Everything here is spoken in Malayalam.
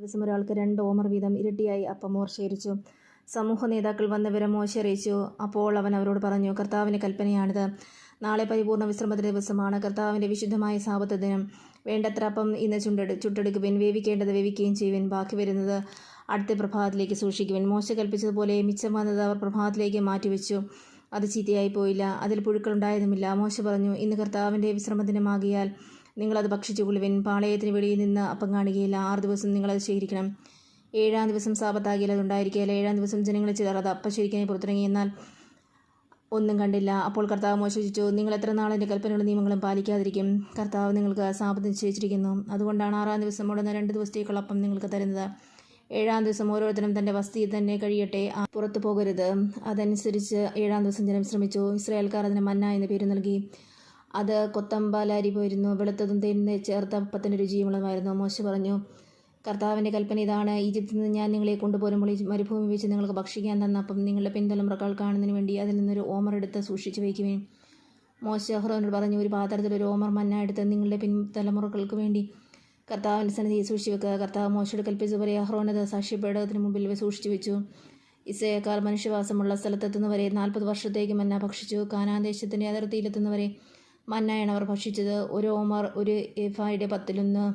ദിവസം ഒരാൾക്ക് 2 ഓമർ വീതം ഇരട്ടിയായി അപ്പം മോർ ശേഖരിച്ചു. സമൂഹ നേതാക്കൾ വന്ന വിവരം മോശെ അറിയിച്ചു. അപ്പോൾ അവൻ അവരോട് പറഞ്ഞു, കർത്താവിൻ്റെ കൽപ്പനയാണിത്. നാളെ പരിപൂർണ്ണ വിശ്രമത്തിന്റെ ദിവസമാണ്, കർത്താവിൻ്റെ വിശുദ്ധമായ സാബത്ത് ദിനം. വേണ്ടത്ര അപ്പം ഇന്ന് ചുട്ടെടുക്കുവിൻ, വേവിക്കേണ്ടത് വേവിക്കുകയും ചെയ്യുവിൻ, ബാക്കി വരുന്നത് അടുത്ത പ്രഭാതത്തിലേക്ക് സൂക്ഷിക്കുവിൻ. മോശെ കൽപ്പിച്ചതുപോലെ മിച്ചം വന്നത് അവർ പ്രഭാതത്തിലേക്ക് മാറ്റിവെച്ചു. അത് ചീത്തയായി പോയില്ല, അതിൽ പുഴുക്കളുണ്ടായതുമില്ല. മോശെ പറഞ്ഞു, ഇന്ന് കർത്താവിൻ്റെ വിശ്രമദിനമാകിയാൽ നിങ്ങളത് ഭക്ഷിച്ചുകൊള്ളുവിൻ. പാളയത്തിന് വെളിയിൽ നിന്ന് അപ്പം കാണുകയില്ല. 6 ദിവസം നിങ്ങളത് ശേഖരിക്കണം. 7-ാം ദിവസം സാബത്താകിയാൽ അതുണ്ടായിരിക്കുകയില്ല. 7-ാം ദിവസം ജനങ്ങൾ ചിലർ അത് അപ്പശേഖരിക്കാനായി പുറത്തിറങ്ങി, എന്നാൽ ഒന്നും കണ്ടില്ല. അപ്പോൾ കർത്താവ് മോശെ ചോദിച്ചു, നിങ്ങൾ എത്ര നാൾ എൻ്റെ കൽപ്പനകളും നിയമങ്ങളും പാലിക്കാതിരിക്കും? കർത്താവ് നിങ്ങൾക്ക് സാബത്ത് നിശ്ചയിച്ചിരിക്കുന്നു. അതുകൊണ്ടാണ് 6-ാം ദിവസം ഉടനെ 2 ദിവസത്തേക്കുള്ള അപ്പം നിങ്ങൾക്ക് തരുന്നത്. 7-ാം ദിവസം ഓരോരുത്തരും തൻ്റെ വസ്തിയിൽ തന്നെ കഴിയട്ടെ, പുറത്തു പോകരുത്. അതനുസരിച്ച് 7-ാം ദിവസം ജനം ശ്രമിച്ചു. ഇസ്രായേൽക്കാർ അതിന് മന്ന എന്ന് പേര് നൽകി. അത് കൊത്തമ്പാലരി പോയിരുന്നു, വെളുത്തതും തേനിന് ചേർത്ത അപ്പത്തിന് രുചിയുമുള്ളതായിരുന്നു. മോശെ പറഞ്ഞു, കർത്താവിൻ്റെ കൽപ്പന ഇതാണ്, ഈജിപ്തിൽ നിന്ന് ഞാൻ നിങ്ങളെ കൊണ്ടുപോരുമ്പോൾ ഈ മരുഭൂമി വെച്ച് നിങ്ങൾക്ക് ഭക്ഷിക്കാൻ തന്ന അപ്പം നിങ്ങളുടെ പിൻതലമുറകൾ കാണുന്നതിന് വേണ്ടി അതിൽ നിന്നൊരു ഓമർ എടുത്ത് സൂക്ഷിച്ചു വയ്ക്കുവേൻ. മോശെ അഹ്റോനോട് പറഞ്ഞു, ഒരു പാത്രത്തിൽ ഒരു ഓമർ മന്ന എടുത്ത് നിങ്ങളുടെ പിൻതലമുറകൾക്ക് വേണ്ടി കർത്താവിൻ്റെ സന്നിധിയിൽ സൂക്ഷിച്ചു വെക്കുക. കർത്താവ് മോശയോട് കൽപ്പിച്ചതുപോലെ അഹ്റോനത് സാക്ഷ്യപേടകത്തിന് മുമ്പിൽ സൂക്ഷിച്ചു വെച്ചു. ഇസ്രായേൽക്കാർ മനുഷ്യവാസമുള്ള സ്ഥലത്തെത്തുന്നവരെ 40 വർഷത്തേക്ക് മന്ന ഭക്ഷിച്ചു. കാനാൻ ദേശത്തിൻ്റെ അതിർത്തിയിലെത്തുന്നവരെ മന്നയാണ് അവർ ഭക്ഷിച്ചത്. ഒരു ഓമർ 1 ഏഫായുടെ 10 1